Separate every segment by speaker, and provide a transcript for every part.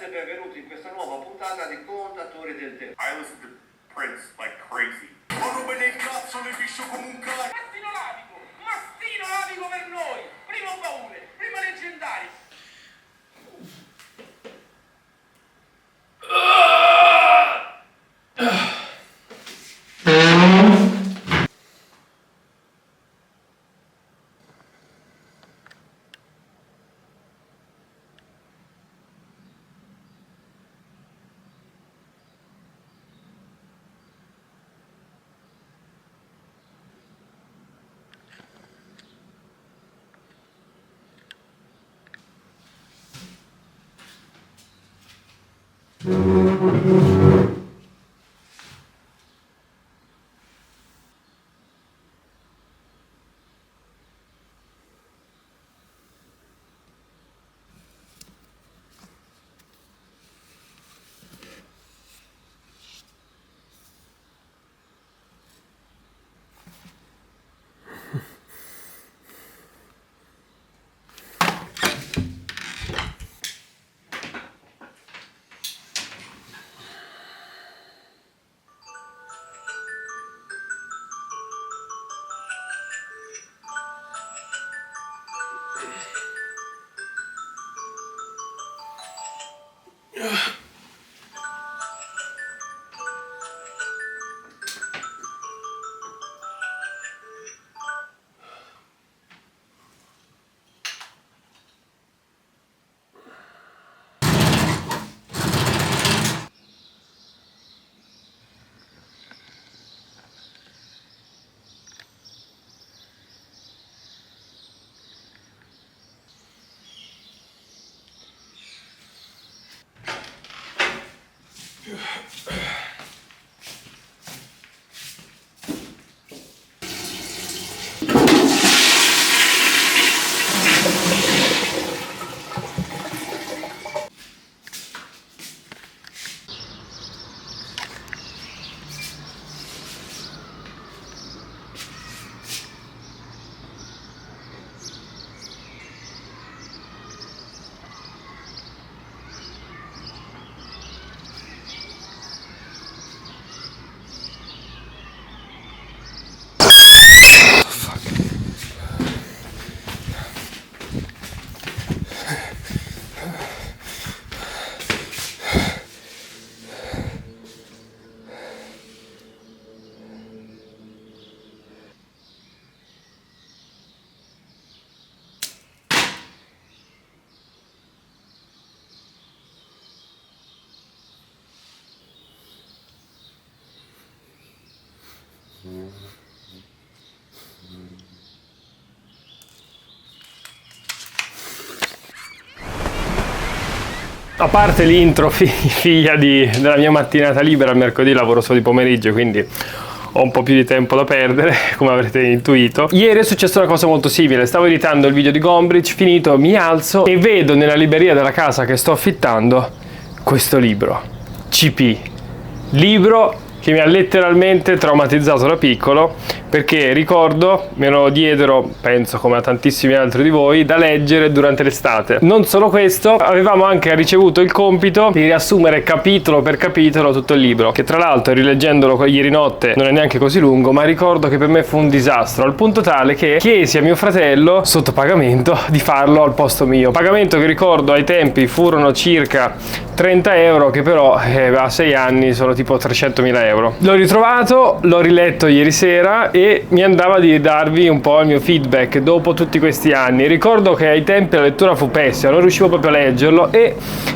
Speaker 1: e benvenuti in questa nuova puntata di Contatori del Tempo.
Speaker 2: I listen to Prince like crazy.
Speaker 3: Mastino Lavico per noi, primo baule, primo leggendario.
Speaker 4: A parte l'intro figlia della mia mattinata libera, il mercoledì lavoro solo di pomeriggio, quindi ho un po' più di tempo da perdere, come avrete intuito. Ieri è successa una cosa molto simile, stavo editando il video di Gombrich, finito, mi alzo e vedo nella libreria della casa che sto affittando questo libro, CP, libro che mi ha letteralmente traumatizzato da piccolo, perché ricordo, me lo diedero, penso come a tantissimi altri di voi, da leggere durante l'estate. Non solo questo, avevamo anche ricevuto il compito di riassumere capitolo per capitolo tutto il libro, che tra l'altro rileggendolo ieri notte non è neanche così lungo, ma ricordo che per me fu un disastro, al punto tale che chiesi a mio fratello, sotto pagamento, di farlo al posto mio. Pagamento che ricordo ai tempi furono circa 30 euro, che però a 6 anni sono tipo 300.000 euro. L'ho ritrovato, l'ho riletto ieri sera e mi andava di darvi un po' il mio feedback dopo tutti questi anni. Ricordo che ai tempi la lettura fu pessima, non riuscivo proprio a leggerlo, e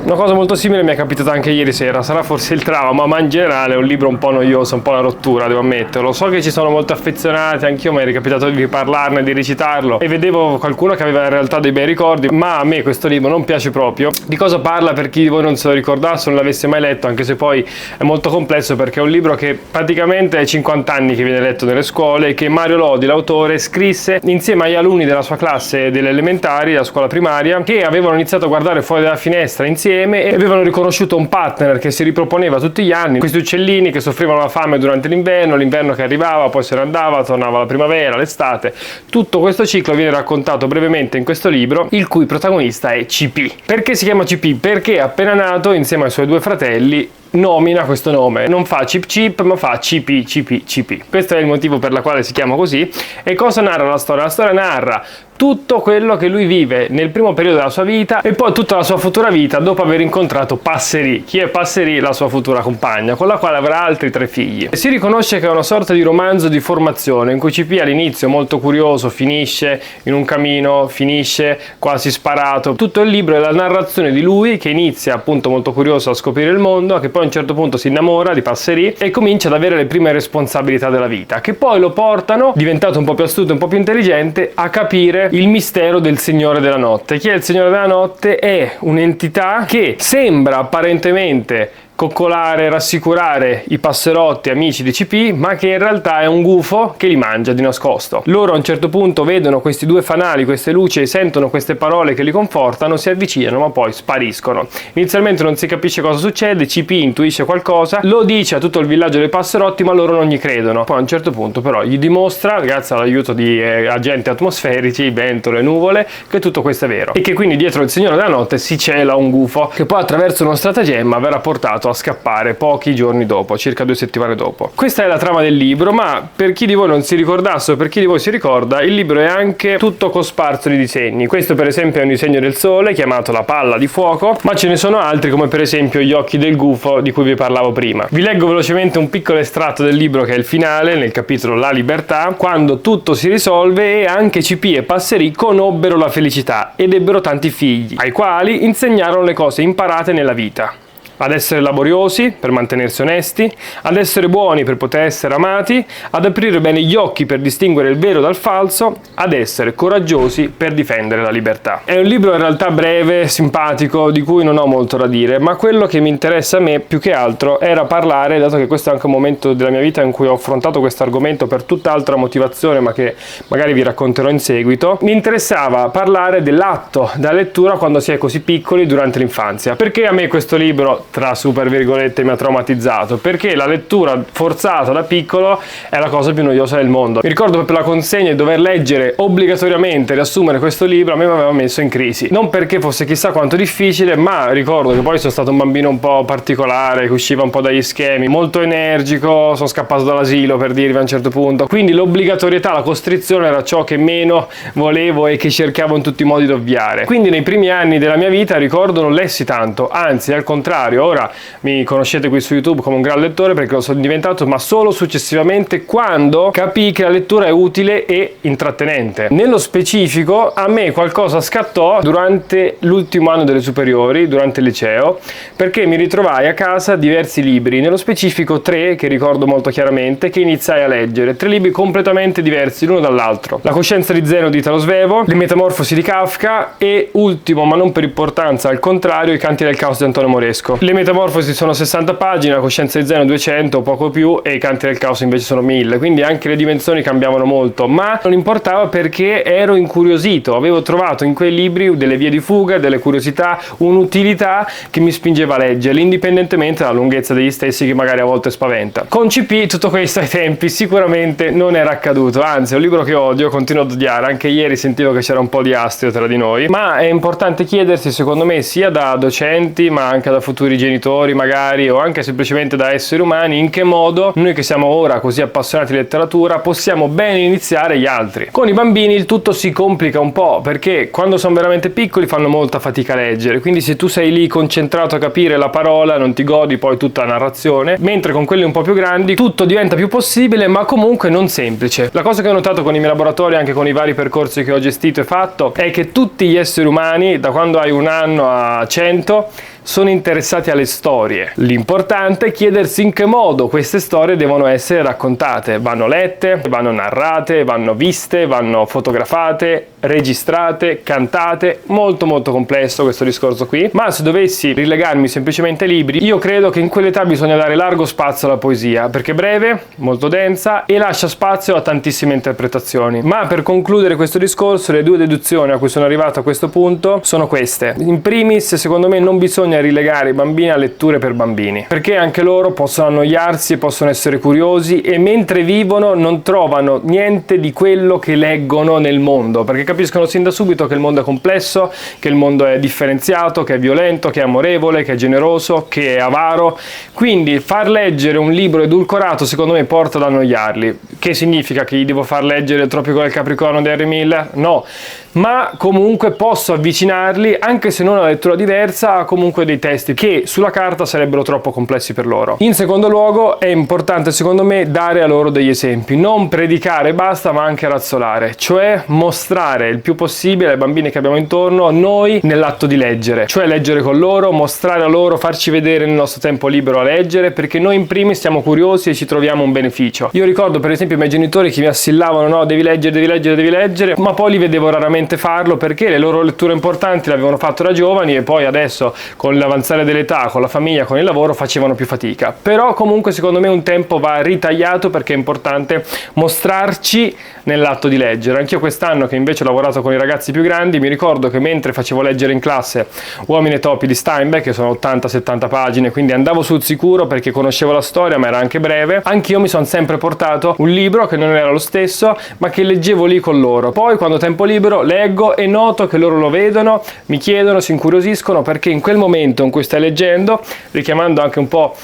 Speaker 4: una cosa molto simile mi è capitata anche ieri sera. Sarà forse il trauma, ma in generale è un libro un po' noioso, un po' una rottura, devo ammetterlo. So che ci sono molto affezionati, anch'io mi è capitato di parlarne, di recitarlo, e vedevo qualcuno che aveva in realtà dei bei ricordi, ma a me questo libro non piace proprio. Di cosa parla, per chi di voi non se lo ricordasse, non l'avesse mai letto, anche se poi è molto complesso, perché è un libro che praticamente è 50 anni che viene letto nelle scuole, scuole che Mario Lodi, l'autore, scrisse insieme agli alunni della sua classe delle elementari, della scuola primaria, che avevano iniziato a guardare fuori dalla finestra insieme e avevano riconosciuto un partner che si riproponeva tutti gli anni, questi uccellini che soffrivano la fame durante l'inverno che arrivava, poi se ne andava, tornava la primavera, l'estate. Tutto questo ciclo viene raccontato brevemente in questo libro, il cui protagonista è CP. Perché si chiama CP? Perché appena nato, insieme ai suoi due fratelli, nomina questo nome, non fa Chip Chip ma fa CP CP CP. Questo è il motivo per la quale si chiama così. E cosa narra la storia? La storia narra tutto quello che lui vive nel primo periodo della sua vita e poi tutta la sua futura vita dopo aver incontrato Passery. Chi è Passery? La sua futura compagna, con la quale avrà altri 3 figli. E si riconosce che è una sorta di romanzo di formazione in cui CP all'inizio molto curioso, finisce in un camino, finisce quasi sparato. Tutto il libro è la narrazione di lui che inizia appunto molto curioso a scoprire il mondo, che poi a un certo punto si innamora di Passery e comincia ad avere le prime responsabilità della vita, che poi lo portano, diventato un po' più astuto, un po' più intelligente, a capire il mistero del Signore della Notte. Chi è il Signore della Notte? È un'entità che sembra apparentemente coccolare, rassicurare i passerotti amici di CP, ma che in realtà è un gufo che li mangia di nascosto. Loro a un certo punto vedono questi 2 fanali, queste luci, e sentono queste parole che li confortano, si avvicinano ma poi spariscono. Inizialmente non si capisce cosa succede, CP intuisce qualcosa, lo dice a tutto il villaggio dei passerotti ma loro non gli credono. Poi a un certo punto però gli dimostra, grazie all'aiuto di agenti atmosferici, vento, le nuvole, che tutto questo è vero e che quindi dietro il Signore della Notte si cela un gufo che poi attraverso uno stratagemma verrà portato a scappare pochi giorni dopo, circa 2 settimane dopo. Questa è la trama del libro, ma per chi di voi non si ricordasse o per chi di voi si ricorda, il libro è anche tutto cosparso di disegni. Questo per esempio è un disegno del sole chiamato la palla di fuoco, ma ce ne sono altri come per esempio gli occhi del gufo di cui vi parlavo prima. Vi leggo velocemente un piccolo estratto del libro che è il finale, nel capitolo La libertà, quando tutto si risolve e anche CP e Passery conobbero la felicità ed ebbero tanti figli, ai quali insegnarono le cose imparate nella vita. Ad essere laboriosi per mantenersi onesti, ad essere buoni per poter essere amati, ad aprire bene gli occhi per distinguere il vero dal falso, ad essere coraggiosi per difendere la libertà. È un libro in realtà breve, simpatico, di cui non ho molto da dire, ma quello che mi interessa a me più che altro era parlare, dato che questo è anche un momento della mia vita in cui ho affrontato questo argomento per tutt'altra motivazione, ma che magari vi racconterò in seguito, mi interessava parlare dell'atto della lettura quando si è così piccoli durante l'infanzia. Perché a me questo libro, tra super virgolette, mi ha traumatizzato? Perché la lettura forzata da piccolo è la cosa più noiosa del mondo. Mi ricordo proprio la consegna e dover leggere obbligatoriamente, riassumere questo libro, a me mi aveva messo in crisi. Non perché fosse chissà quanto difficile, ma ricordo che poi sono stato un bambino un po' particolare, che usciva un po' dagli schemi, molto energico, sono scappato dall'asilo per dirvi a un certo punto. Quindi l'obbligatorietà, la costrizione era ciò che meno volevo e che cercavo in tutti i modi di ovviare. Quindi nei primi anni della mia vita ricordo non lessi tanto, anzi al contrario. Ora mi conoscete qui su YouTube come un gran lettore perché lo sono diventato, ma solo successivamente quando capii che la lettura è utile e intrattenente. Nello specifico a me qualcosa scattò durante l'ultimo anno delle superiori, durante il liceo, perché mi ritrovai a casa diversi libri, nello specifico 3 che ricordo molto chiaramente, che iniziai a leggere, 3 libri completamente diversi l'uno dall'altro: La coscienza di Zeno di Italo Svevo, Le metamorfosi di Kafka e, ultimo ma non per importanza, al contrario, I canti del caos di Antonio Moresco. Le metamorfosi sono 60 pagine, La coscienza di Zeno 200 o poco più, e I canti del caos invece sono 1000, quindi anche le dimensioni cambiavano molto, ma non importava perché ero incuriosito, avevo trovato in quei libri delle vie di fuga, delle curiosità, un'utilità che mi spingeva a leggerli, indipendentemente dalla lunghezza degli stessi che magari a volte spaventa. Con CP tutto questo ai tempi sicuramente non era accaduto, anzi è un libro che odio, continuo ad odiare, anche ieri sentivo che c'era un po' di astio tra di noi, ma è importante chiedersi, secondo me, sia da docenti ma anche da futuri genitori magari, o anche semplicemente da esseri umani, in che modo noi che siamo ora così appassionati di letteratura possiamo bene iniziare gli altri. Con i bambini il tutto si complica un po', perché quando sono veramente piccoli fanno molta fatica a leggere, quindi se tu sei lì concentrato a capire la parola non ti godi poi tutta la narrazione, mentre con quelli un po' più grandi tutto diventa più possibile ma comunque non semplice. La cosa che ho notato con i miei laboratori, anche con i vari percorsi che ho gestito e fatto, è che tutti gli esseri umani, da quando hai 1 anno a 100, sono interessati alle storie. L'importante è chiedersi in che modo queste storie devono essere raccontate. Vanno lette, vanno narrate, vanno viste, vanno fotografate, registrate, cantate. Molto complesso questo discorso qui, ma se dovessi rilegarmi semplicemente ai libri, io credo che in quell'età bisogna dare largo spazio alla poesia, perché è breve, molto densa e lascia spazio a tantissime interpretazioni. Ma per concludere questo discorso, le due deduzioni a cui sono arrivato a questo punto sono queste. In primis, secondo me non bisogna rilegare i bambini a letture per bambini, perché anche loro possono annoiarsi, possono essere curiosi e mentre vivono non trovano niente di quello che leggono nel mondo, perché capiscono sin da subito che il mondo è complesso, che il mondo è differenziato, che è violento, che è amorevole, che è generoso, che è avaro. Quindi far leggere un libro edulcorato secondo me porta ad annoiarli. Che significa che gli devo far leggere Il Tropico del Capricorno di Henry Miller? No, ma comunque posso avvicinarli, anche se non a una lettura diversa, a comunque dei testi che sulla carta sarebbero troppo complessi per loro. In secondo luogo è importante secondo me dare a loro degli esempi, non predicare e basta, ma anche razzolare, cioè mostrare il più possibile ai bambini che abbiamo intorno noi nell'atto di leggere, cioè leggere con loro, mostrare a loro, farci vedere nel nostro tempo libero a leggere, perché noi in primis siamo curiosi e ci troviamo un beneficio. Io ricordo per esempio i miei genitori che mi assillavano, no, devi leggere, ma poi li vedevo raramente farlo perché le loro letture importanti le avevano fatto da giovani e poi adesso con l'avanzare dell'età, con la famiglia, con il lavoro facevano più fatica. Però comunque secondo me un tempo va ritagliato perché è importante mostrarci nell'atto di leggere. Anch'io quest'anno che invece ho lavorato con i ragazzi più grandi mi ricordo che mentre facevo leggere in classe Uomini e Topi di Steinbeck, che sono 80-70 pagine, quindi andavo sul sicuro perché conoscevo la storia ma era anche breve, anch'io mi sono sempre portato un libro che non era lo stesso ma che leggevo lì con loro. Poi quando ho tempo libero leggo e noto che loro lo vedono, mi chiedono, si incuriosiscono perché in quel momento in cui stai leggendo, richiamando anche un po'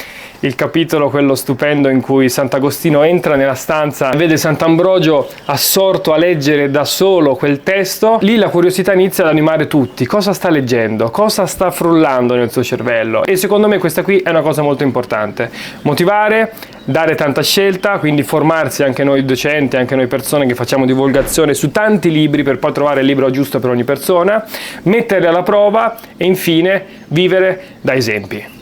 Speaker 4: il capitolo quello stupendo in cui Sant'Agostino entra nella stanza e vede Sant'Ambrogio assorto a leggere da solo quel testo, lì la curiosità inizia ad animare tutti. Cosa sta leggendo? Cosa sta frullando nel suo cervello? E secondo me questa qui è una cosa molto importante. Motivare, dare tanta scelta, quindi formarsi anche noi docenti, anche noi persone che facciamo divulgazione su tanti libri per poi trovare il libro giusto per ogni persona, metterli alla prova e infine vivere da esempi.